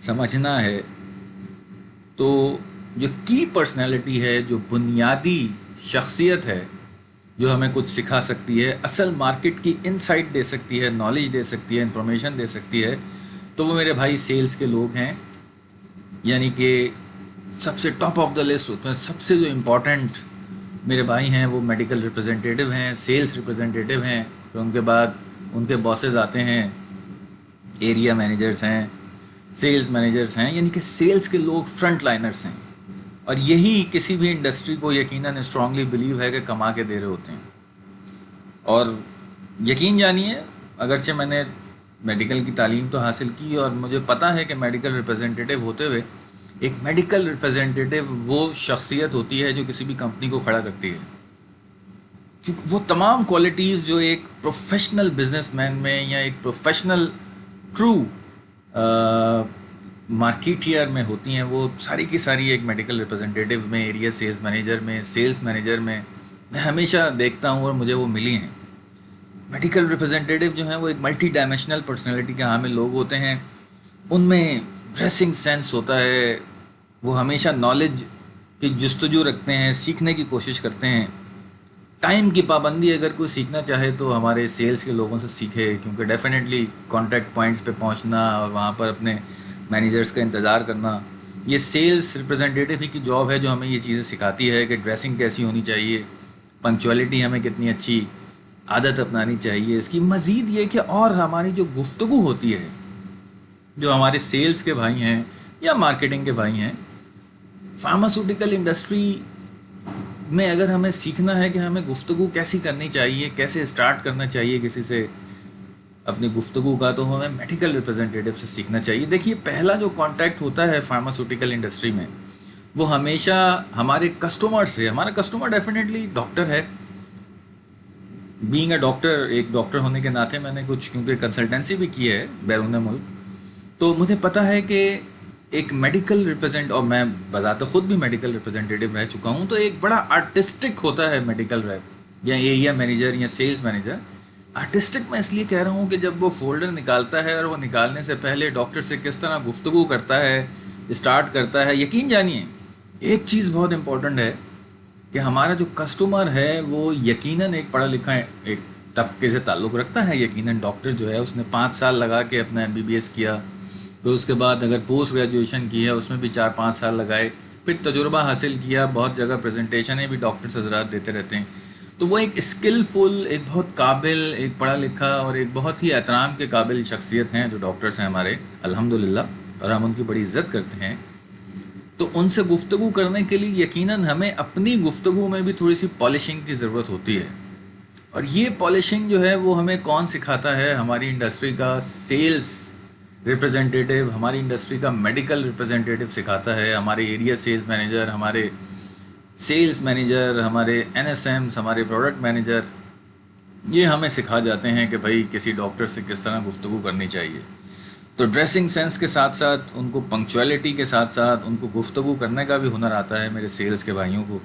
سمجھنا ہے تو جو کی پرسنالٹی ہے، جو بنیادی شخصیت ہے جو ہمیں کچھ سکھا سکتی ہے، اصل مارکیٹ کی انسائٹ دے سکتی ہے، نالج دے سکتی ہے، انفارمیشن دے سکتی ہے، تو وہ میرے بھائی سیلز کے لوگ ہیں. یعنی کہ سب سے ٹاپ آف دا لسٹ، اس میں سب سے جو امپورٹنٹ میرے بھائی ہیں وہ میڈیکل ریپرزنٹیٹیو ہیں، سیلز ریپرزنٹیٹیو ہیں. پھر ان کے بعد ان کے باسز آتے ہیں، ایریا مینیجرز ہیں، سیلز مینیجرز ہیں. یعنی کہ سیلز کے لوگ فرنٹ لائنرز ہیں، اور یہی کسی بھی انڈسٹری کو یقیناً اسٹرانگلی بلیو ہے کہ کما کے دے رہے ہوتے ہیں. اور یقین جانیے، اگرچہ میں نے میڈیکل کی تعلیم تو حاصل کی اور مجھے پتہ ہے کہ میڈیکل ریپرزنٹیٹیو ہوتے ہوئے ایک میڈیکل ریپرزنٹیٹیو وہ شخصیت ہوتی ہے جو کسی بھی کمپنی کو کھڑا کرتی ہے، کیونکہ وہ تمام کوالٹیز جو ایک پروفیشنل بزنس مین میں یا ایک پروفیشنل ٹرو مارکیٹیئر میں ہوتی ہیں، وہ ساری کی ساری ایک میڈیکل ریپرزنٹیٹیو میں، ایریا سیلز مینیجر میں، سیلز مینیجر میں ہمیشہ دیکھتا ہوں اور مجھے وہ ملی ہیں. میڈیکل ریپرزنٹیٹیو جو ہیں وہ ایک ملٹی ڈائمینشنل پرسنالٹی کے حامل لوگ ہوتے ہیں. ان میں ڈریسنگ سینس ہوتا ہے، وہ ہمیشہ نالج کی جستجو رکھتے ہیں، سیکھنے کی کوشش کرتے ہیں. ٹائم کی پابندی، اگر کوئی سیکھنا چاہے تو ہمارے سیلز کے لوگوں سے سیکھے، کیونکہ ڈیفینیٹلی کانٹیکٹ پوائنٹس پہ پہنچنا اور وہاں پر اپنے مینیجرز کا انتظار کرنا، یہ سیلز ریپرزنٹیٹیو ہی کی جاب ہے جو ہمیں یہ چیزیں سکھاتی ہے کہ ڈریسنگ کیسی ہونی چاہیے، پنکچولیٹی ہمیں کتنی اچھی عادت اپنانی چاہیے. اس کی مزید یہ کہ اور ہماری جو گفتگو ہوتی ہے، جو ہمارے سیلز کے بھائی ہیں یا مارکیٹنگ کے بھائی ہیں، فارماسوٹیکل انڈسٹری میں اگر ہمیں سیکھنا ہے کہ ہمیں گفتگو کیسی کرنی چاہیے، کیسے اسٹارٹ کرنا چاہیے کسی سے اپنی گفتگو کا، تو ہمیں میڈیکل ریپرزنٹیٹیو سے سیکھنا چاہیے. دیکھیے، پہلا جو کانٹیکٹ ہوتا ہے فارماسوٹیکل انڈسٹری میں وہ ہمیشہ ہمارے کسٹمر سے. ہمارا کسٹمر ڈیفینیٹلی ڈاکٹر ہے. بینگ اے ڈاکٹر، ایک ڈاکٹر ہونے کے ناطے میں نے کچھ کیونکہ کنسلٹنسی بھی کی ہے بیرون ملک، تو مجھے پتہ ہے کہ ایک میڈیکل اور میں بذات خود بھی میڈیکل ریپرزنٹیٹیو رہ چکا ہوں، تو ایک بڑا آرٹسٹک ہوتا ہے میڈیکل ریپ یا ایریا مینیجر یا سیلز مینیجر. آرٹسٹک میں اس لیے کہہ رہا ہوں کہ جب وہ فولڈر نکالتا ہے اور وہ نکالنے سے پہلے ڈاکٹر سے کس طرح گفتگو کرتا ہے، اسٹارٹ کرتا ہے. یقین جانیے ایک چیز بہت امپورٹنٹ ہے کہ ہمارا جو کسٹمر ہے وہ یقیناً ایک پڑھا لکھا ایک طبقے سے تعلق رکھتا ہے. یقیناً ڈاکٹر جو ہے اس نے 5 سال لگا کے اپنا MBBS کیا، پھر اس کے بعد اگر پوسٹ گریجویشن کی ہے اس میں بھی 4-5 سال لگائے، پھر تجربہ حاصل کیا، بہت جگہ پریزنٹیشنیں بھی ڈاکٹرز حضرات دیتے رہتے ہیں. تو وہ ایک اسکلفل، ایک بہت قابل، ایک پڑھا لکھا اور ایک بہت ہی احترام کے قابل شخصیت ہیں جو ڈاکٹرز ہیں ہمارے، الحمدللہ، اور ہم ان کی بڑی عزت کرتے ہیں. تو ان سے گفتگو کرنے کے لیے یقیناً ہمیں اپنی گفتگو میں بھی تھوڑی سی پالشنگ کی ضرورت ہوتی ہے. اور یہ پالشنگ جو ہے وہ ہمیں کون سکھاتا ہے؟ ہماری انڈسٹری کا سیلز ریپرزنٹیٹیو، ہماری انڈسٹری کا میڈیکل ریپرزنٹیٹیو سکھاتا ہے. ہمارے ایریا سیلز مینیجر، ہمارے سیلز مینیجر، ہمارے NSMs، ہمارے پروڈکٹ مینیجر، یہ ہمیں سکھا جاتے ہیں کہ بھائی کسی ڈاکٹر سے کس طرح گفتگو کرنی چاہیے. تو ڈریسنگ سینس کے ساتھ ساتھ ان کو پنکچولیٹی کے ساتھ ساتھ ان کو گفتگو کرنے کا بھی ہنر آتا ہے میرے سیلز کے بھائیوں کو.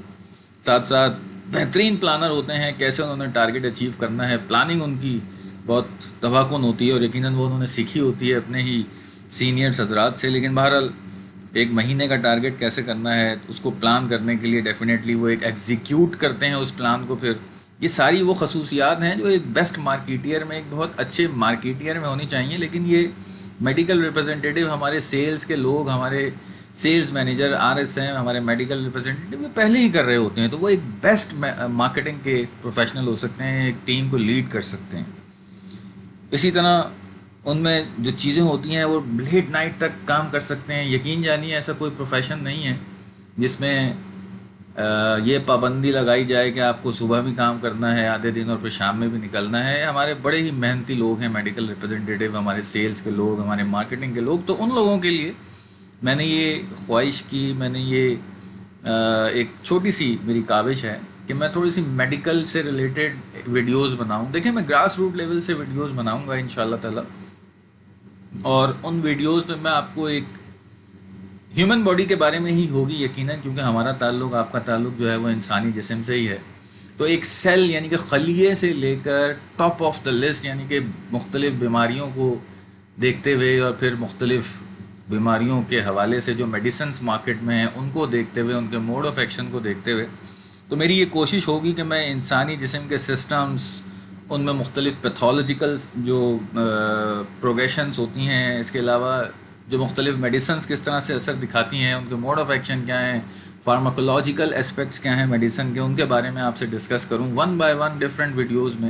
ساتھ ساتھ بہترین پلانر ہوتے ہیں، کیسے انہوں نے ٹارگٹ اچیو کرنا ہے، پلاننگ ان کی بہت توقع ہوتی ہے اور یقیناً وہ انہوں نے سیکھی ہوتی ہے اپنے ہی سینئرس حضرات سے. لیکن بہرحال ایک مہینے کا ٹارگٹ کیسے کرنا ہے اس کو پلان کرنے کے لیے ڈیفینیٹلی وہ ایک ایگزیکیوٹ کرتے ہیں اس پلان کو. پھر یہ ساری وہ خصوصیات ہیں جو ایک بیسٹ مارکیٹیئر میں، ایک بہت اچھے مارکیٹیئر میں ہونی چاہیے. لیکن یہ میڈیکل ریپرزنٹیٹیو، ہمارے سیلز کے لوگ، ہمارے سیلز مینیجر، RSM، ہمارے میڈیکل ریپرزنٹیٹیو پہلے ہی کر رہے ہوتے ہیں. تو وہ ایک بیسٹ مارکیٹنگ کے پروفیشنل ہو سکتے ہیں، ایک ٹیم کو لیڈ کر سکتے ہیں. اسی طرح ان میں جو چیزیں ہوتی ہیں وہ لیٹ نائٹ تک کام کر سکتے ہیں. یقین جانیے ایسا کوئی پروفیشن نہیں ہے جس میں یہ پابندی لگائی جائے کہ آپ کو صبح بھی کام کرنا ہے آدھے دن اور پھر شام میں بھی نکلنا ہے. ہمارے بڑے ہی محنتی لوگ ہیں میڈیکل ریپرزنٹیٹیو، ہمارے سیلز کے لوگ، ہمارے مارکیٹنگ کے لوگ. تو ان لوگوں کے لیے میں نے یہ خواہش کی، میں نے یہ ایک چھوٹی سی میری کاوش ہے کہ میں تھوڑی سی میڈیکل سے ریلیٹڈ ویڈیوز بناؤں. دیکھیں میں گراس روٹ لیول سے ویڈیوز بناؤں گا انشاءاللہ تعالی، اور ان ویڈیوز میں آپ کو ایک ہیومن باڈی کے بارے میں ہی ہوگی یقیناً، کیونکہ ہمارا تعلق، آپ کا تعلق جو ہے وہ انسانی جسم سے ہی ہے. تو ایک سیل یعنی کہ خلیے سے لے کر ٹاپ آف دا لسٹ، یعنی کہ مختلف بیماریوں کو دیکھتے ہوئے اور پھر مختلف بیماریوں کے حوالے سے جو میڈیسنس مارکیٹ میں ہیں ان کو دیکھتے ہوئے، ان کے موڈ آف ایکشن کو دیکھتے ہوئے، تو میری یہ کوشش ہوگی کہ میں انسانی جسم کے سسٹمز، ان میں مختلف پیتھولوجیکل جو پروگریشنز ہوتی ہیں، اس کے علاوہ جو مختلف میڈیسنز کس طرح سے اثر دکھاتی ہیں، ان کے موڈ آف ایکشن کیا ہیں، فارماکولوجیکل اسپیکٹس کیا ہیں میڈیسن کے، ان کے بارے میں آپ سے ڈسکس کروں one by one different videos میں،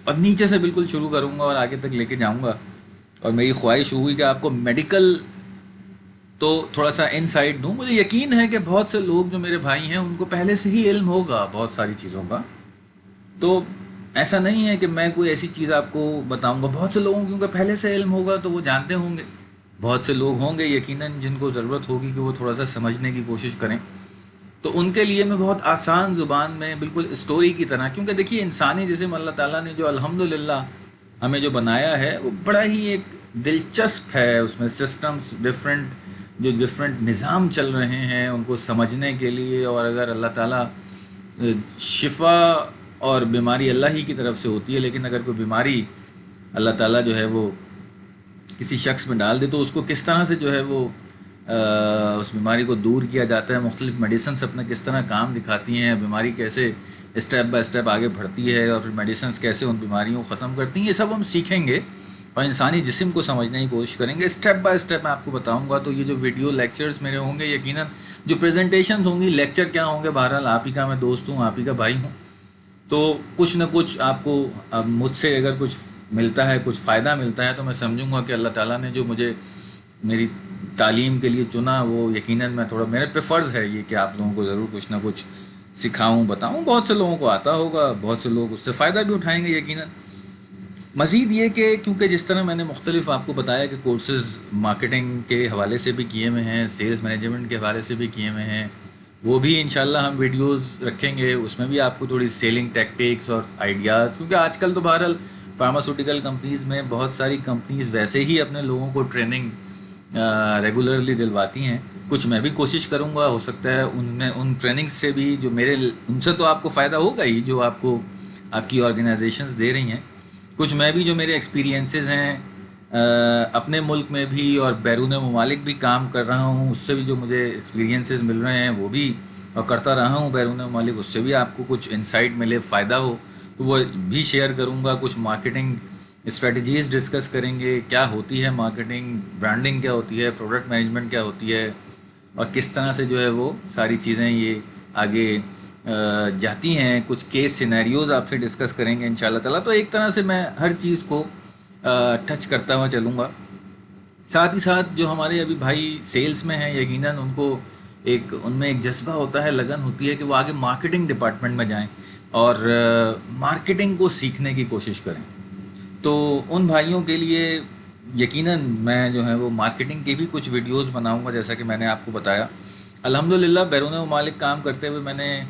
اور نیچے سے بالکل شروع کروں گا اور آگے تک لے کے جاؤں گا. اور میری خواہش ہوئی کہ آپ کو میڈیکل تو تھوڑا سا انسائٹ دوں. مجھے یقین ہے کہ بہت سے لوگ جو میرے بھائی ہیں ان کو پہلے سے ہی علم ہوگا بہت ساری چیزوں کا، تو ایسا نہیں ہے کہ میں کوئی ایسی چیز آپ کو بتاؤں گا. بہت سے لوگوں کیونکہ پہلے سے علم ہوگا تو وہ جانتے ہوں گے، بہت سے لوگ ہوں گے یقیناً جن کو ضرورت ہوگی کہ وہ تھوڑا سا سمجھنے کی کوشش کریں. تو ان کے لیے میں بہت آسان زبان میں بالکل اسٹوری کی طرح، کیونکہ دیکھیے انسانی جسم اللہ تعالیٰ نے جو الحمدللہ ہمیں جو بنایا ہے وہ بڑا ہی ایک دلچسپ ہے. اس میں سسٹمز ڈفرینٹ نظام چل رہے ہیں ان کو سمجھنے کے لیے. اور اگر اللہ تعالیٰ شفا اور بیماری اللہ ہی کی طرف سے ہوتی ہے، لیکن اگر کوئی بیماری اللہ تعالیٰ جو ہے وہ کسی شخص میں ڈال دے تو اس کو کس طرح سے جو ہے وہ اس بیماری کو دور کیا جاتا ہے. مختلف میڈیسنس اپنا کس طرح کام دکھاتی ہیں، بیماری کیسے اسٹیپ بائی اسٹیپ آگے بڑھتی ہے، اور پھر میڈیسنس کیسے ان بیماریوں کو ختم کرتی ہیں، یہ سب ہم سیکھیں گے اور انسانی جسم کو سمجھنے کی کوشش کریں گے اسٹیپ بائی اسٹیپ. میں آپ کو بتاؤں گا. تو یہ جو ویڈیو لیکچرز میرے ہوں گے، یقیناً جو پریزنٹیشنز ہوں گی، لیکچر کیا ہوں گے، بہرحال آپ ہی کا میں دوست ہوں، آپ ہی کا بھائی ہوں، تو کچھ نہ کچھ آپ کو مجھ سے اگر کچھ ملتا ہے، کچھ فائدہ ملتا ہے، تو میں سمجھوں گا کہ اللہ تعالیٰ نے جو مجھے میری تعلیم کے لیے چنا، وہ یقیناً میں تھوڑا میرے پہ فرض ہے یہ کہ آپ لوگوں کو ضرور کچھ نہ کچھ سکھاؤں، بتاؤں. بہت سے لوگوں کو آتا ہوگا، بہت سے لوگ اس سے فائدہ بھی اٹھائیں گے یقیناً. مزید یہ کہ کیونکہ جس طرح میں نے مختلف آپ کو بتایا کہ کورسز مارکیٹنگ کے حوالے سے بھی کیے ہوئے ہیں، سیلز مینجمنٹ کے حوالے سے بھی کیے ہوئے ہیں، وہ بھی انشاءاللہ ہم ویڈیوز رکھیں گے. اس میں بھی آپ کو تھوڑی سیلنگ ٹیکٹکس اور آئیڈیاز، کیونکہ آج کل تو بہرحال فارماسوٹیکل کمپنیز میں بہت ساری کمپنیز ویسے ہی اپنے لوگوں کو ٹریننگ ریگولرلی دلواتی ہیں. کچھ میں بھی کوشش کروں گا، ہو سکتا ہے ان ٹریننگز سے بھی جو ان سے تو آپ کو فائدہ ہوگا ہی جو آپ کو آپ کی آرگنائزیشنز دے رہی ہیں. کچھ میں بھی جو میرے ایکسپیرینسز ہیں اپنے ملک میں بھی اور بیرون ممالک بھی کام کر رہا ہوں، اس سے بھی جو مجھے ایکسپیرینسز مل رہے ہیں وہ بھی، اور کرتا رہا ہوں بیرون ممالک، اس سے بھی آپ کو کچھ انسائٹ ملے، فائدہ ہو تو وہ بھی شیئر کروں گا. کچھ مارکیٹنگ اسٹریٹجیز ڈسکس کریں گے، کیا ہوتی ہے مارکیٹنگ، برانڈنگ کیا ہوتی ہے، پروڈکٹ مینجمنٹ کیا ہوتی ہے، اور کس طرح سے جو ہے وہ ساری چیزیں یہ آگے جاتی ہیں. کچھ کیس سینیریوز آپ سے ڈسکس کریں گے انشاءاللہ تعالیٰ. تو ایک طرح سے میں ہر چیز کو ٹچ کرتا ہوا چلوں گا. ساتھ ہی ساتھ جو ہمارے ابھی بھائی سیلز میں ہیں، یقیناً ان میں ایک جذبہ ہوتا ہے، لگن ہوتی ہے کہ وہ آگے مارکیٹنگ ڈپارٹمنٹ میں جائیں اور مارکیٹنگ کو سیکھنے کی کوشش کریں. تو ان بھائیوں کے لیے یقیناً میں جو ہے وہ مارکیٹنگ کی بھی کچھ ویڈیوز بناؤں گا. جیسا کہ میں نے آپ کو بتایا الحمدللہ بیرون ممالک کام کرتے ہوئے میں نے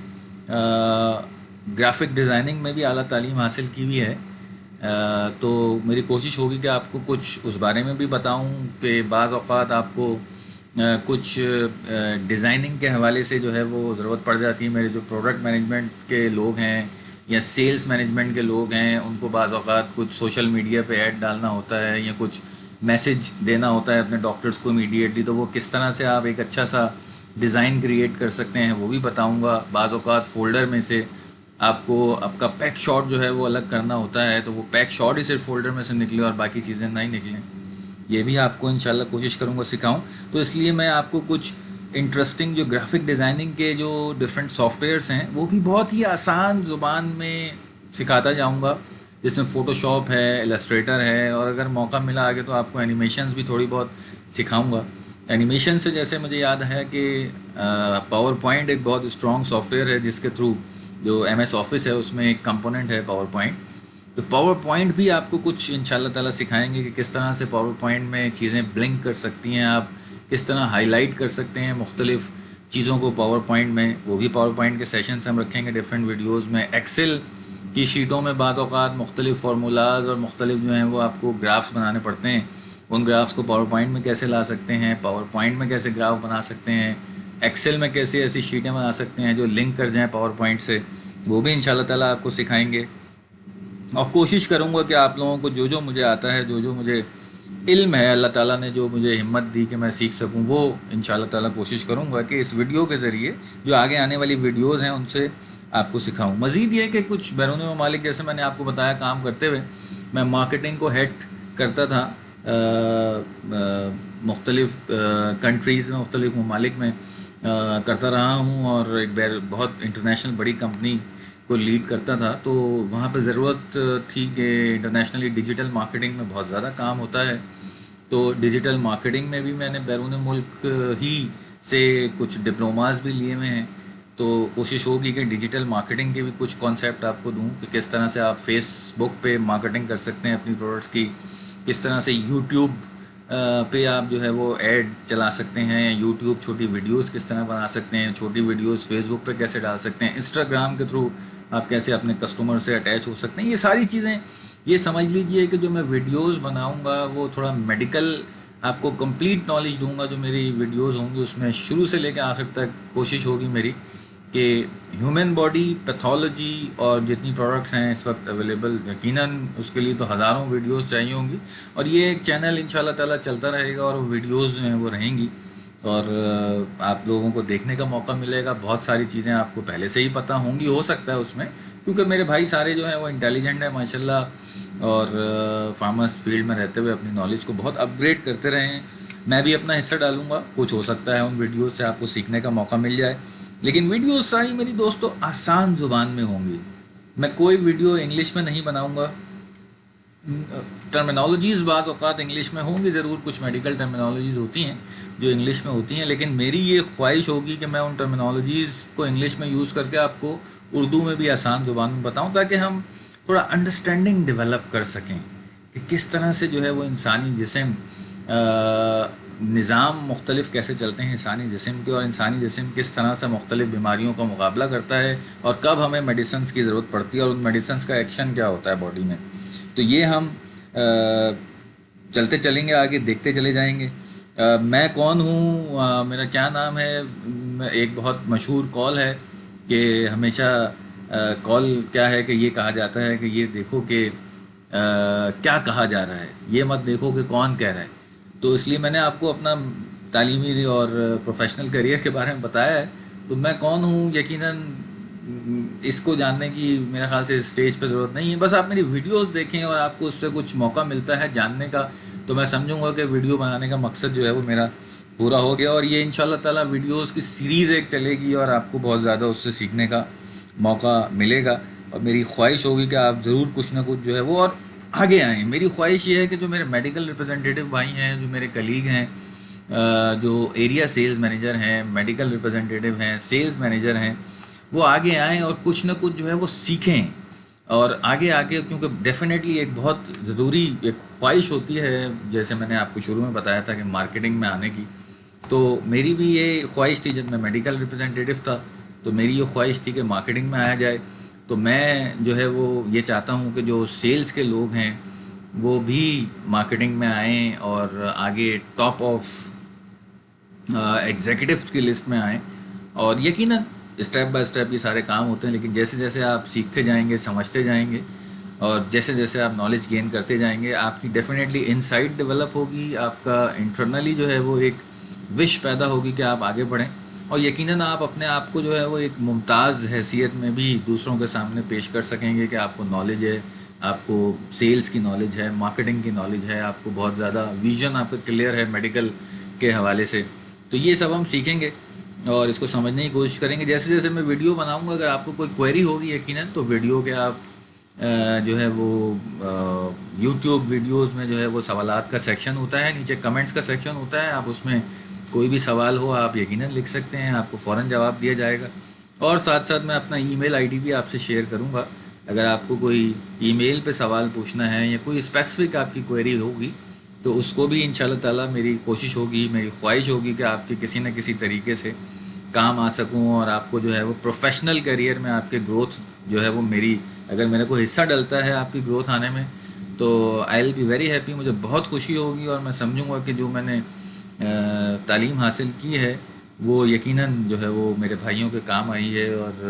گرافک ڈیزائننگ میں بھی اعلیٰ تعلیم حاصل کی ہوئی ہے. تو میری کوشش ہوگی کہ آپ کو کچھ اس بارے میں بھی بتاؤں کہ بعض اوقات آپ کو کچھ ڈیزائننگ کے حوالے سے جو ہے وہ ضرورت پڑ جاتی ہے. میرے جو پروڈکٹ مینجمنٹ کے لوگ ہیں یا سیلز مینجمنٹ کے لوگ ہیں، ان کو بعض اوقات کچھ سوشل میڈیا پہ ایڈ ڈالنا ہوتا ہے یا کچھ میسج دینا ہوتا ہے اپنے ڈاکٹرز کو امیڈیٹلی، تو وہ کس طرح سے آپ ایک اچھا سا ڈیزائن کریٹ کر سکتے ہیں وہ بھی بتاؤں گا. بعض اوقات فولڈر میں سے آپ کو آپ کا پیک شاٹ جو ہے وہ الگ کرنا ہوتا ہے، تو وہ پیک شاٹ ہی صرف فولڈر میں سے نکلے اور باقی چیزیں نہ ہی نکلیں. یہ بھی آپ کو انشاءاللہ کوشش کروں گا سکھاؤں. تو اس لیے میں آپ کو کچھ انٹرسٹنگ جو گرافک ڈیزائننگ کے جو ڈفرینٹ سافٹ ویئرس ہیں وہ بھی بہت ہی آسان زبان میں سکھاتا جاؤں گا، جس میں فوٹو شاپ ہے، السٹریٹر ہے، اور اگر موقع ملا آگے تو آپ کو اینیمیشنز بھی تھوڑی بہت سکھاؤں گا. اینیمیشن سے جیسے مجھے یاد ہے کہ پاور پوائنٹ ایک بہت اسٹرانگ سافٹ ویئر ہے جس کے تھرو جو ایم ایس آفس ہے اس میں ایک کمپوننٹ ہے پاور پوائنٹ. تو پاور پوائنٹ بھی آپ کو کچھ انشاءاللہ تعالیٰ سکھائیں گے کہ کس طرح سے پاور پوائنٹ میں چیزیں بلنک کر سکتی ہیں، آپ کس طرح ہائی لائٹ کر سکتے ہیں مختلف چیزوں کو پاور پوائنٹ میں. وہ بھی پاور پوائنٹ کے سیشنز ہم رکھیں گے ڈفرینٹ ویڈیوز میں. ایکسل کی شیٹوں میں بعض اوقات مختلف فارمولاز اور مختلف جو ہیں وہ آپ کو گرافس بنانے پڑتے ہیں، ان گرافس کو پاور پوائنٹ میں کیسے لا سکتے ہیں، پاور پوائنٹ میں کیسے گراف بنا سکتے ہیں، ایکسل میں کیسے ایسی شیٹیں بنا سکتے ہیں جو لنک کر جائیں پاور پوائنٹ سے، وہ بھی انشاءاللہ تعالیٰ آپ کو سکھائیں گے. اور کوشش کروں گا کہ آپ لوگوں کو جو مجھے آتا ہے، جو مجھے علم ہے اللہ تعالیٰ نے جو مجھے ہمت دی کہ میں سیکھ سکوں، وہ انشاءاللہ تعالیٰ کوشش کروں گا کہ اس ویڈیو کے ذریعے جو آگے آنے والی ویڈیوز ہیں ان سے آپ کو سکھاؤں۔ مزید یہ کہ کچھ بیرون ممالک، جیسے میں نے آپ کو بتایا، کام کرتے ہوئے میں مارکیٹنگ کو ہیڈ کرتا تھا مختلف کنٹریز میں، مختلف ممالک میں کرتا رہا ہوں، اور ایک بہت انٹرنیشنل بڑی کمپنی کو لیڈ کرتا تھا، تو وہاں پہ ضرورت تھی کہ انٹرنیشنلی ڈیجیٹل مارکیٹنگ میں بہت زیادہ کام ہوتا ہے، تو ڈیجیٹل مارکیٹنگ میں بھی میں نے بیرون ملک ہی سے کچھ ڈپلوماز بھی لیے ہوئے ہیں، تو کوشش ہوگی کہ ڈیجیٹل مارکیٹنگ کے بھی کچھ کانسیپٹ آپ کو دوں کہ کس طرح سے آپ فیس بک پہ مارکیٹنگ کر سکتے ہیں اپنی پروڈکٹس کی، کس طرح سے یوٹیوب پہ آپ جو ہے وہ ایڈ چلا سکتے ہیں، یوٹیوب چھوٹی ویڈیوز کس طرح بنا سکتے ہیں، چھوٹی ویڈیوز فیس بک پہ کیسے ڈال سکتے ہیں، انسٹاگرام کے تھرو آپ کیسے اپنے کسٹمر سے اٹیچ ہو سکتے ہیں۔ یہ ساری چیزیں، یہ سمجھ لیجئے کہ جو میں ویڈیوز بناؤں گا وہ تھوڑا میڈیکل آپ کو کمپلیٹ نالج دوں گا۔ جو میری ویڈیوز ہوں گی اس میں شروع سے لے کے آخر تک کوشش ہوگی میری کہ ہیومن باڈی پیتھولوجی اور جتنی پروڈکٹس ہیں اس وقت اویلیبل، یقیناً اس کے لیے تو ہزاروں ویڈیوز چاہیے ہوں گی، اور یہ ایک چینل انشاءاللہ تعالیٰ چلتا رہے گا، اور وہ ویڈیوز جو ہیں وہ رہیں گی، اور آپ لوگوں کو دیکھنے کا موقع ملے گا۔ بہت ساری چیزیں آپ کو پہلے سے ہی پتہ ہوں گی، ہو سکتا ہے اس میں، کیونکہ میرے بھائی سارے جو ہیں وہ انٹیلیجنٹ ہیں ماشاءاللہ، اور فارمرس فیلڈ میں رہتے ہوئے اپنی نالج کو بہت اپ گریڈ کرتے رہے ہیں۔ میں بھی اپنا حصہ ڈالوں گا، کچھ ہو سکتا ہے ان ویڈیوز سے آپ کو سیکھنے کا موقع مل جائے، لیکن ویڈیوز ساری میری دوستو آسان زبان میں ہوں گی۔ میں کوئی ویڈیو انگلش میں نہیں بناؤں گا۔ ٹرمینالوجیز بعض اوقات انگلش میں ہوں گی ضرور، کچھ میڈیکل ٹرمینالوجیز ہوتی ہیں جو انگلش میں ہوتی ہیں، لیکن میری یہ خواہش ہوگی کہ میں ان ٹرمینالوجیز کو انگلش میں یوز کر کے آپ کو اردو میں بھی آسان زبان میں بتاؤں، تاکہ ہم تھوڑا انڈرسٹینڈنگ ڈیولپ کر سکیں کہ کس طرح سے جو ہے وہ انسانی جسم، نظام مختلف کیسے چلتے ہیں انسانی جسم کے، اور انسانی جسم کس طرح سے مختلف بیماریوں کا مقابلہ کرتا ہے، اور کب ہمیں میڈیسنز کی ضرورت پڑتی ہے، اور ان میڈیسنز کا ایکشن کیا ہوتا ہے باڈی میں۔ تو یہ ہم چلتے چلیں گے آگے، دیکھتے چلے جائیں گے۔ میں کون ہوں، میرا کیا نام ہے؟ ایک بہت مشہور کال ہے کہ ہمیشہ کال کیا ہے کہ یہ کہا جاتا ہے کہ یہ دیکھو کہ کیا کہا جا رہا ہے، یہ مت دیکھو کہ کون کہہ رہا ہے۔ تو اس لیے میں نے آپ کو اپنا تعلیمی اور پروفیشنل کیریئر کے بارے میں بتایا ہے، تو میں کون ہوں یقیناً اس کو جاننے کی میرے خیال سے اسٹیج پہ ضرورت نہیں ہے۔ بس آپ میری ویڈیوز دیکھیں اور آپ کو اس سے کچھ موقع ملتا ہے جاننے کا، تو میں سمجھوں گا کہ ویڈیو بنانے کا مقصد جو ہے وہ میرا پورا ہو گیا، اور یہ انشاءاللہ تعالیٰ ویڈیوز کی سیریز ایک چلے گی، اور آپ کو بہت زیادہ اس سے سیکھنے کا موقع ملے گا، اور میری خواہش ہوگی کہ آپ ضرور کچھ نہ کچھ جو ہے وہ اور آگے آئیں۔ میری خواہش یہ ہے کہ جو میرے میڈیکل ریپرزنٹیٹیو بھائی ہیں، جو میرے کلیگ ہیں، جو ایریا سیلز مینیجر ہیں، میڈیکل ریپرزنٹیٹیو ہیں، سیلز مینیجر ہیں، وہ آگے آئیں اور کچھ نہ کچھ جو ہے وہ سیکھیں، اور آگے کیونکہ ڈیفینیٹلی ایک بہت ضروری ایک خواہش ہوتی ہے، جیسے میں نے آپ کو شروع میں بتایا تھا کہ مارکیٹنگ میں آنے کی، تو میری بھی یہ خواہش تھی جب میں میڈیکل ریپرزنٹیٹیو تھا، تو میری یہ خواہش تھی کہ مارکیٹنگ میں آیا جائے۔ تو میں جو ہے وہ یہ چاہتا ہوں کہ جو سیلز کے لوگ ہیں وہ بھی مارکیٹنگ میں آئیں، اور آگے ٹاپ آف ایگزیکٹوز کی لسٹ میں آئیں، اور یقیناً اسٹیپ بائی اسٹیپ یہ سارے کام ہوتے ہیں، لیکن جیسے جیسے آپ سیکھتے جائیں گے، سمجھتے جائیں گے، اور جیسے جیسے آپ نالج گین کرتے جائیں گے، آپ کی ڈیفینیٹلی انسائٹ ڈیولپ ہوگی، آپ کا انٹرنلی جو ہے وہ ایک وش پیدا ہوگی کہ آپ آگے بڑھیں، اور یقیناً آپ اپنے آپ کو جو ہے وہ ایک ممتاز حیثیت میں بھی دوسروں کے سامنے پیش کر سکیں گے کہ آپ کو نالج ہے، آپ کو سیلز کی نالج ہے، مارکیٹنگ کی نالج ہے، آپ کو بہت زیادہ ویژن آپ کا کلیئر ہے میڈیکل کے حوالے سے۔ تو یہ سب ہم سیکھیں گے اور اس کو سمجھنے کی کوشش کریں گے۔ جیسے جیسے میں ویڈیو بناؤں گا، اگر آپ کو کوئی کوئری ہوگی یقیناً، تو ویڈیو کے آپ جو ہے وہ یوٹیوب ویڈیوز میں جو ہے وہ سوالات کا سیکشن ہوتا ہے، نیچے کمنٹس کا سیکشن ہوتا ہے، آپ اس میں کوئی بھی سوال ہو آپ یقیناً لکھ سکتے ہیں، آپ کو فوراً جواب دیا جائے گا، اور ساتھ ساتھ میں اپنا ای میل آئی ڈی بھی آپ سے شیئر کروں گا۔ اگر آپ کو کوئی ای میل پہ سوال پوچھنا ہے یا کوئی اسپیسیفک آپ کی کوئری ہوگی، تو اس کو بھی انشاءاللہ تعالیٰ میری کوشش ہوگی، میری خواہش ہوگی کہ آپ کے کسی نہ کسی طریقے سے کام آ سکوں، اور آپ کو جو ہے وہ پروفیشنل کیریئر میں آپ کے گروتھ جو ہے وہ میری، اگر میرے کو حصہ ڈلتا ہے آپ کی گروتھ آنے میں، تو I will be very happy, مجھے بہت خوشی ہوگی، اور میں سمجھوں گا کہ جو میں نے تعلیم حاصل کی ہے وہ یقیناً جو ہے وہ میرے بھائیوں کے کام آئی ہے، اور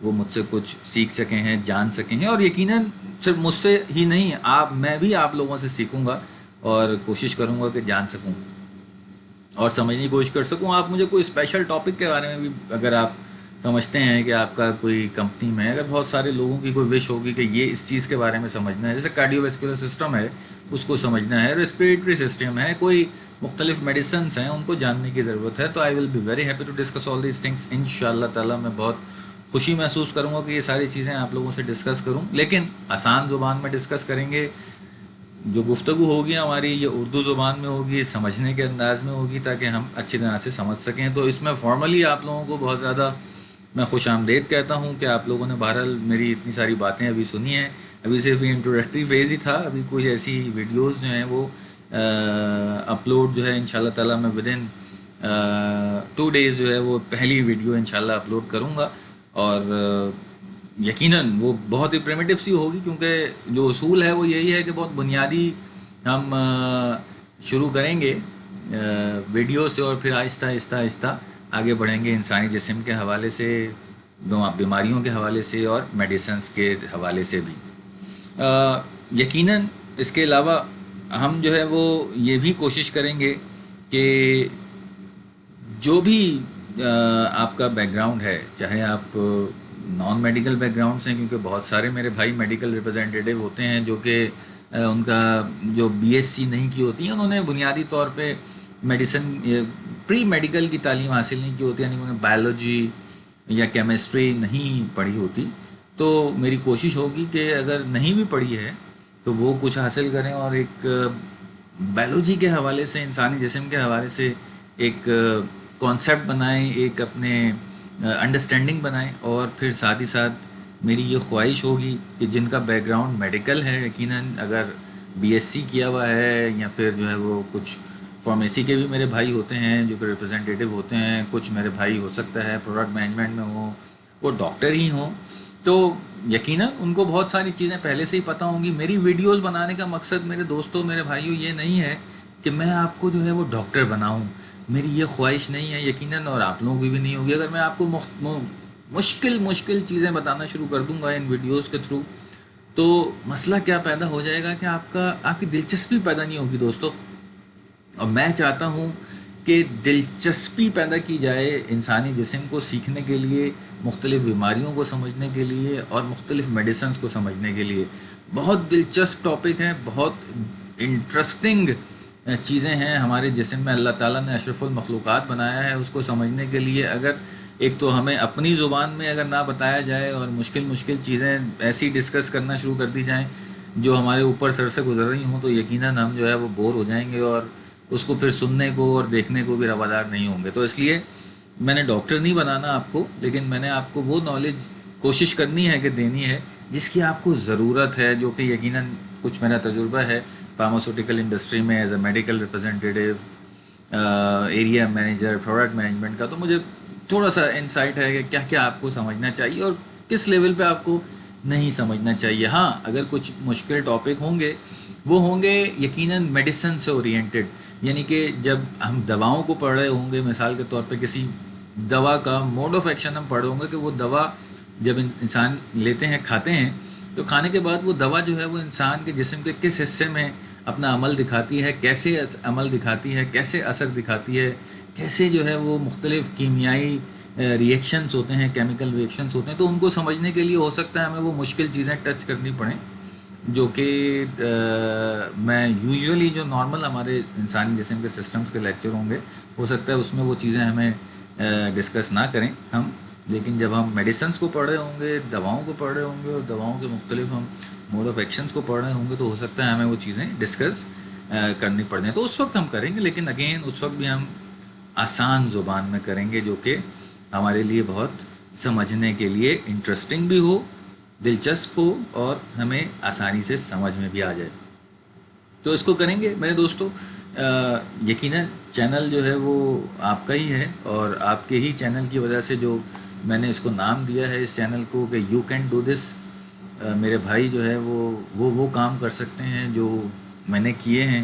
وہ مجھ سے کچھ سیکھ سکیں ہیں، جان سکیں ہیں، اور یقیناً صرف مجھ سے ہی نہیں، میں بھی آپ لوگوں سے سیکھوں گا، اور کوشش کروں گا کہ جان سکوں اور سمجھنے کی کوشش کر سکوں. آپ مجھے کوئی اسپیشل ٹاپک کے بارے میں بھی اگر آپ سمجھتے ہیں کہ آپ کا کوئی کمپنی میں اگر بہت سارے لوگوں کی کوئی وش ہوگی کہ یہ اس چیز کے بارے میں سمجھنا ہے، جیسے کارڈیو ویسکولر سسٹم ہے اس کو سمجھنا ہے، ریسپریٹری سسٹم ہے، کوئی مختلف میڈیسنس ہیں ان کو جاننے کی ضرورت ہے، تو I will be very happy to discuss all these things. ان شاء اللہ تعالیٰ میں بہت خوشی محسوس کروں گا کہ یہ ساری چیزیں آپ لوگوں سے ڈسکس کروں، لیکن آسان زبان میں ڈسکس کریں گے. جو گفتگو ہوگی ہماری یہ اردو زبان میں ہوگی، سمجھنے کے انداز میں ہوگی تاکہ ہم اچھی طرح سے سمجھ سکیں. تو اس میں فارملی آپ لوگوں کو بہت زیادہ میں خوش آمدید کہتا ہوں کہ آپ لوگوں نے بہرحال میری اتنی ساری باتیں ابھی سنی ہیں. ابھی صرف یہ انٹروڈکٹری فیز ہی تھا، ابھی کوئی ایسی ویڈیوز جو ہیں وہ اپلوڈ جو ہے ان شاء اللہ تعالیٰ میں ود ان 2 days جو ہے وہ پہلی ویڈیو ان شاء اللہ اپلوڈ کروں گا. اور یقیناً وہ بہت ہی پریمیٹیو سی ہوگی کیونکہ جو اصول ہے وہ یہی ہے کہ بہت بنیادی ہم شروع کریں گے ویڈیو سے اور پھر آہستہ آہستہ آہستہ آگے بڑھیں گے انسانی جسم کے حوالے سے، بیماریوں کے حوالے سے اور میڈیسنس کے حوالے سے بھی. یقیناً اس کے علاوہ ہم جو ہے وہ یہ بھی کوشش کریں گے کہ جو بھی آپ کا بیک گراؤنڈ ہے، چاہے آپ نان میڈیکل بیک گراؤنڈ سے ہیں، کیونکہ بہت سارے میرے بھائی میڈیکل ریپرزینٹیو ہوتے ہیں جو کہ ان کا جو بی ایس سی نہیں کی ہوتی ہے، انہوں نے بنیادی طور پہ میڈیسن پری میڈیکل کی تعلیم حاصل نہیں کی ہوتی، یعنی انہوں نے بایولوجی یا کیمسٹری نہیں پڑھی ہوتی. تو میری کوشش ہوگی کہ اگر نہیں بھی پڑھی ہے تو وہ کچھ حاصل کریں اور ایک بایولوجی کے حوالے سے، انسانی جسم کے حوالے سے ایک کانسیپٹ بنائیں، ایک اپنے انڈرسٹینڈنگ بنائیں. اور پھر ساتھ ہی ساتھ میری یہ خواہش ہوگی کہ جن کا بیک گراؤنڈ میڈیکل ہے، یقیناً اگر بی ایس سی کیا ہوا ہے یا پھر جو ہے وہ کچھ فارمیسی کے بھی میرے بھائی ہوتے ہیں جو کہ ریپرزینٹیو ہوتے ہیں، کچھ میرے بھائی ہو سکتا ہے پروڈکٹ مینجمنٹ میں ہوں، وہ ڈاکٹر ہی ہوں، تو یقیناً ان کو بہت ساری چیزیں پہلے سے ہی پتہ ہوں گی. میری ویڈیوز بنانے کا مقصد میرے دوستوں، میرے بھائیوں، یہ نہیں ہے کہ میں آپ کو جو ہے وہ ڈاکٹر بناؤں، میری یہ خواہش نہیں ہے یقیناً، اور آپ لوگوں کی بھی نہیں ہوگی. اگر میں آپ کو مشکل چیزیں بتانا شروع کر دوں گا ان ویڈیوز کے تھرو تو مسئلہ کیا پیدا ہو جائے گا کہ آپ کی دلچسپی پیدا نہیں ہوگی دوستوں. اور میں چاہتا ہوں کہ دلچسپی پیدا کی جائے انسانی جسم کو سیکھنے کے لیے، مختلف بیماریوں کو سمجھنے کے لیے اور مختلف میڈیسنز کو سمجھنے کے لیے. بہت دلچسپ ٹاپک ہیں، بہت انٹرسٹنگ چیزیں ہیں ہمارے جسم میں. اللہ تعالیٰ نے اشرف المخلوقات بنایا ہے، اس کو سمجھنے کے لیے اگر ایک تو ہمیں اپنی زبان میں اگر نہ بتایا جائے اور مشکل چیزیں ایسی ڈسکس کرنا شروع کر دی جائیں جو ہمارے اوپر سر سے گزر رہی ہوں، تو یقیناً ہم جو ہے وہ بور ہو جائیں گے اور اس کو پھر سننے کو اور دیکھنے کو بھی روادار نہیں ہوں گے. تو اس لیے میں نے ڈاکٹر نہیں بنانا آپ کو، لیکن میں نے آپ کو وہ نالج کوشش کرنی ہے کہ دینی ہے جس کی آپ کو ضرورت ہے، جو کہ یقیناً کچھ میرا تجربہ ہے فارماسیوٹیکل انڈسٹری میں as a medical representative, area manager, product management کا. تو مجھے تھوڑا سا انسائٹ ہے کہ کیا کیا آپ کو سمجھنا چاہیے اور کس لیول پہ آپ کو نہیں سمجھنا چاہیے. ہاں اگر کچھ مشکل ٹاپک ہوں گے وہ ہوں گے یقیناً میڈیسن سے اورینٹڈ، یعنی کہ جب ہم دواؤں کو پڑھ رہے ہوں گے، مثال کے طور پہ کسی دوا کا موڈ آف ایکشن ہم پڑھ رہے ہوں گے کہ وہ دوا جب انسان لیتے ہیں، کھاتے ہیں، تو کھانے کے بعد وہ دوا جو ہے وہ انسان کے جسم کے کس حصے میں اپنا عمل دکھاتی ہے، کیسے عمل دکھاتی ہے، کیسے اثر دکھاتی ہے، کیسے جو ہے وہ مختلف کیمیائی ریئیکشنز ہوتے ہیں، کیمیکل ریئیکشنز ہوتے ہیں. تو ان کو سمجھنے کے لیے ہو سکتا ہے ہمیں وہ مشکل چیزیں ٹچ کرنی پڑیں جو کہ میں یوزولی جو نارمل ہمارے انسانی جسم کے سسٹمز کے لیکچر ہوں گے ہو سکتا ہے اس میں وہ چیزیں ہمیں ڈسکس نہ کریں ہم. لیکن جب ہم میڈیسنس کو پڑھ رہے ہوں گے، دواؤں کو پڑھ رہے ہوں گے اور دواؤں کے مختلف ہم موڈ آف ایکشنز کو پڑھ رہے ہوں گے تو ہو سکتا ہے ہمیں وہ چیزیں ڈسکس کرنی پڑ جائیں. تو اس وقت ہم کریں گے، لیکن اگین اس وقت بھی ہم آسان زبان میں کریں گے جو کہ ہمارے لیے بہت سمجھنے کے لیے انٹرسٹنگ بھی ہو، دلچسپ ہو اور ہمیں آسانی سے سمجھ میں بھی آ جائے. تو اس کو کریں گے میرے دوستو. یقیناً چینل جو ہے وہ آپ کا ہی ہے اور آپ کے ہی چینل کی وجہ سے جو میں نے اس کو نام دیا ہے اس چینل کو کہ یو کین ڈو دس. میرے بھائی جو ہے وہ کام کر سکتے ہیں جو میں نے کیے ہیں،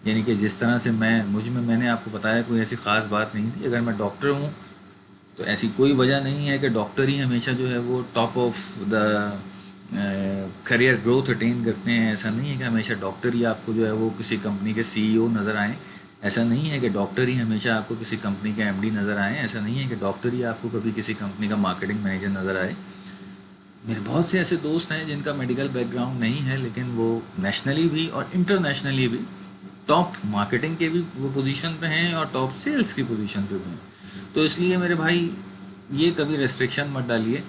یعنی کہ جس طرح سے میں نے آپ کو بتایا کوئی ایسی خاص بات نہیں تھی. اگر میں ڈاکٹر ہوں تو ایسی کوئی وجہ نہیں ہے کہ ڈاکٹر ہی ہمیشہ جو ہے وہ top of the career growth eighteen کرتے ہیں. ایسا نہیں ہے کہ ہمیشہ ڈاکٹر ہی آپ کو جو ہے وہ کسی کمپنی کے سی ای او نظر آئیں. ایسا نہیں ہے کہ ڈاکٹر ہی ہمیشہ آپ کو کسی کمپنی کے ایم ڈی نظر آئیں. ایسا نہیں ہے کہ ڈاکٹر ہی آپ کو کبھی کسی کمپنی کا مارکیٹنگ مینیجر نظر آئے. میرے بہت سے ایسے دوست ہیں جن کا میڈیکل بیک گراؤنڈ نہیں ہے لیکن وہ نیشنلی بھی اور انٹرنیشنلی بھی ٹاپ مارکیٹنگ کے بھی وہ پوزیشن پہ ہیں اور ٹاپ سیلز کی پوزیشن پہ بھی ہیں. تو اس لیے میرے بھائی یہ کبھی ریسٹرکشن مت ڈالیے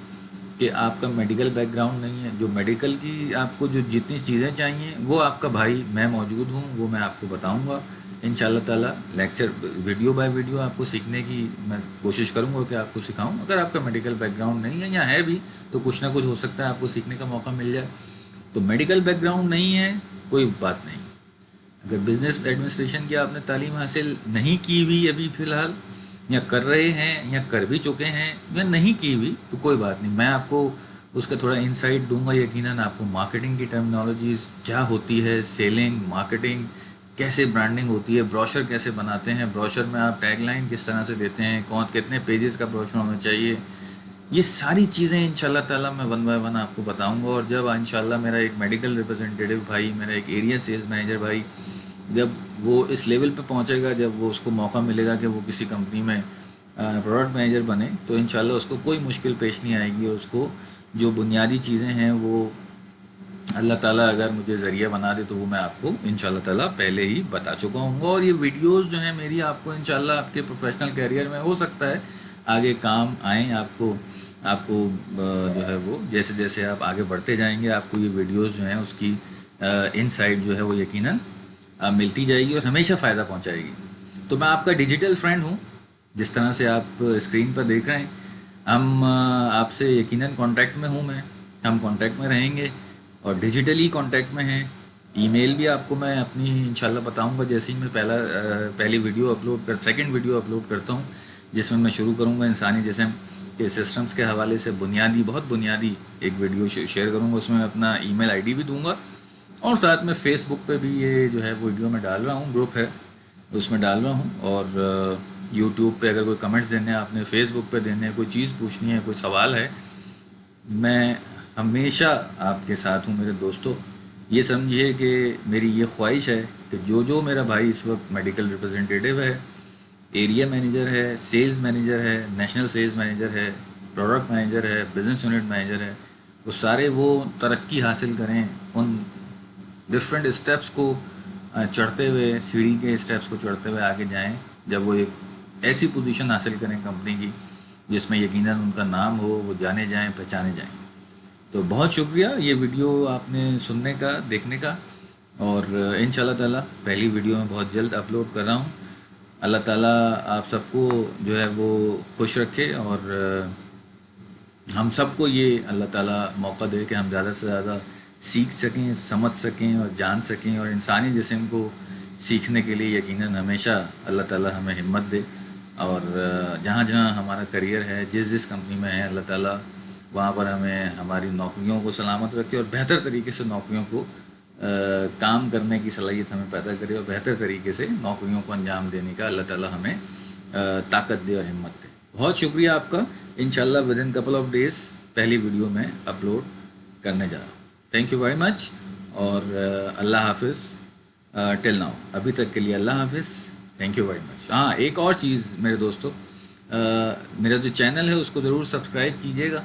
کہ آپ کا میڈیکل بیک گراؤنڈ نہیں ہے. جو میڈیکل کی آپ کو جو جتنی چیزیں چاہیے وہ آپ کا بھائی میں موجود ہوں, وہ میں آپ کو بتاؤں گا ان شاء اللہ تعالیٰ. لیکچر ویڈیو بائی ویڈیو آپ کو سیکھنے کی میں کوشش کروں گا کہ آپ کو سکھاؤں. اگر آپ کا میڈیکل بیک گراؤنڈ نہیں ہے یا ہے بھی تو کچھ نہ کچھ ہو سکتا ہے آپ کو سیکھنے کا موقع مل جائے. تو میڈیکل بیک گراؤنڈ نہیں ہے کوئی بات نہیں. اگر بزنس ایڈمنسٹریشن کی آپ نے تعلیم حاصل نہیں کی ہوئی ابھی فی الحال, یا کر رہے ہیں یا کر بھی چکے ہیں یا نہیں کی ہوئی تو کوئی بات نہیں, میں آپ کو اس کا تھوڑا انسائٹ دوں گا. یقیناً آپ کو مارکیٹنگ کی ٹرمنالوجیز کیا ہوتی ہے, سیلنگ, مارکیٹنگ, کیسے برانڈنگ ہوتی ہے, بروشر کیسے بناتے ہیں, بروشر میں آپ ٹیگ لائن کس طرح سے دیتے ہیں, کتنے پیجز کا بروشر ہونا چاہیے, یہ ساری چیزیں ان شاء اللہ تعالیٰ میں ون بائی ون آپ کو بتاؤں گا. اور جب ان شاء اللہ میرا ایک میڈیکل ریپرزنٹیٹیو بھائی, میرا ایک ایریا سیلز مینیجر بھائی, جب وہ اس لیول پہ پہنچے گا, جب وہ اس کو موقع ملے گا کہ وہ کسی کمپنی میں پروڈکٹ مینیجر بنے, تو انشاءاللہ اس کو کوئی مشکل پیش نہیں آئے گی. اور اس کو جو بنیادی چیزیں ہیں وہ اللہ تعالیٰ اگر مجھے ذریعہ بنا دے تو وہ میں آپ کو انشاءاللہ تعالیٰ پہلے ہی بتا چکا ہوں گا. اور یہ ویڈیوز جو ہیں میری آپ کو انشاءاللہ آپ کے پروفیشنل کیریئر میں ہو سکتا ہے آگے کام آئیں. آپ کو جو ہے وہ جیسے جیسے آپ آگے بڑھتے جائیں گے آپ کو یہ ویڈیوز جو ہیں اس کی انسائٹ جو ہے وہ یقیناً ملتی جائے گی اور ہمیشہ فائدہ پہنچائے گی. تو میں آپ کا ڈیجیٹل فرینڈ ہوں, جس طرح سے آپ اسکرین پر دیکھ رہے ہیں. ہم آپ سے یقیناً کانٹیکٹ میں ہوں میں, ہم کانٹیکٹ میں رہیں گے اور ڈیجیٹلی کانٹیکٹ میں ہیں. ای میل بھی آپ کو میں اپنی انشاءاللہ بتاؤں گا جیسے ہی میں پہلی ویڈیو سیکنڈ ویڈیو اپلوڈ کرتا ہوں, جس میں شروع کروں گا انسانی جسم کے سسٹمز کے حوالے سے بہت بنیادی ایک ویڈیو شیئر کروں گا. اس میں اپنا ای میل آئی ڈی بھی دوں گا اور ساتھ میں فیس بک پہ بھی یہ جو ہے ویڈیو میں ڈال رہا ہوں, گروپ ہے اس میں ڈال رہا ہوں. اور یوٹیوب پہ اگر کوئی کمنٹس دینے ہیں آپ نے, فیس بک پہ دینے ہیں, کوئی چیز پوچھنی ہے, کوئی سوال ہے, میں ہمیشہ آپ کے ساتھ ہوں میرے دوستوں. یہ سمجھیے کہ میری یہ خواہش ہے کہ جو میرا بھائی اس وقت میڈیکل ریپرزنٹیٹیو ہے, ایریا مینیجر ہے, سیلز مینیجر ہے, نیشنل سیلز مینیجر ہے, پروڈکٹ مینیجر ہے, بزنس یونٹ مینیجر ہے, وہ سارے وہ ترقی حاصل کریں, ان ڈفرینٹ اسٹیپس کو چڑھتے ہوئے, سیڑھی کے اسٹیپس کو چڑھتے ہوئے آگے جائیں. جب وہ ایک ایسی پوزیشن حاصل کریں کمپنی کی جس میں یقیناً ان کا نام ہو, وہ جانے جائیں, پہچانے جائیں. تو بہت شکریہ یہ ویڈیو آپ نے سننے کا, دیکھنے کا. اور ان شاء اللہ تعالیٰ پہلی ویڈیو میں بہت جلد اپلوڈ کر رہا ہوں. اللہ تعالیٰ آپ سب کو جو ہے وہ خوش رکھے اور ہم سب کو یہ اللہ تعالیٰ موقع دے کہ ہم زیادہ سے زیادہ سیکھ سکیں, سمجھ سکیں اور جان سکیں. اور انسانی جسم کو سیکھنے کے لیے یقیناً ہمیشہ اللہ تعالیٰ ہمیں ہمت دے. اور جہاں جہاں ہمارا کریئر ہے, جس کمپنی میں ہے, اللہ تعالیٰ وہاں پر ہمیں ہماری نوکریوں کو سلامت رکھے اور بہتر طریقے سے نوکریوں کو کام کرنے کی صلاحیت ہمیں پیدا کرے اور بہتر طریقے سے نوکریوں کو انجام دینے کا اللہ تعالیٰ ہمیں طاقت دے اور ہمت دے. بہت شکریہ آپ کا. انشاءاللہ within couple of days پہلی ویڈیو میں اپلوڈ کرنے جا رہا ہوں. تھینک یو ویری مچ اور اللہ حافظ. ٹل ناؤ, ابھی تک کے لیے اللہ حافظ. Thank you very much. ہاں ایک اور چیز میرے دوستو, میرا جو چینل ہے اس کو ضرور سبسکرائب کیجیے گا,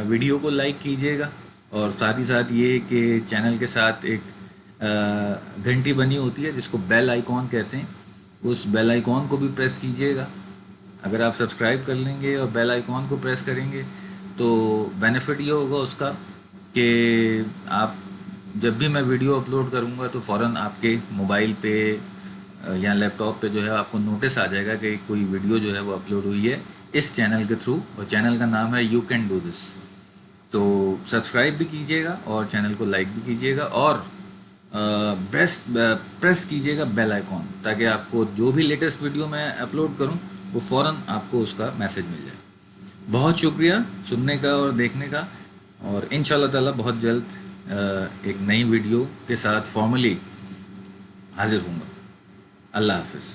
ویڈیو کو لائک کیجیے گا, اور ساتھ ہی ساتھ یہ کہ چینل کے ساتھ ایک گھنٹی بنی ہوتی ہے جس کو بیل آئیکن کہتے ہیں, اس بیل آئیکن کو بھی پریس کیجیے گا. اگر آپ سبسکرائب کر لیں گے اور بیل آئیکن کو پریس کریں گے تو بینیفٹ یہ ہوگا اس کا کہ آپ جب بھی میں ویڈیو اپلوڈ کروں گا تو فوراً آپ کے موبائل پہ یا لیپ ٹاپ پہ جو ہے آپ کو نوٹس آ جائے گا کہ کوئی ویڈیو جو ہے وہ اپلوڈ ہوئی ہے اس چینل کے تھرو, اور چینل کا نام ہے یو کین ڈو دس. تو سبسکرائب بھی کیجیے گا اور چینل کو لائک بھی کیجیے گا اور پریس کیجیے گا بیل آئیکن, تاکہ آپ کو جو بھی لیٹسٹ ویڈیو میں اپلوڈ کروں وہ فوراً آپ کو اس کا میسج مل جائے. بہت شکریہ سننے کا اور دیکھنے کا, اور ان شاء اللہ تعالیٰ بہت جلد ایک نئی ویڈیو کے ساتھ فارملی حاضر ہوں گا. اللہ حافظ.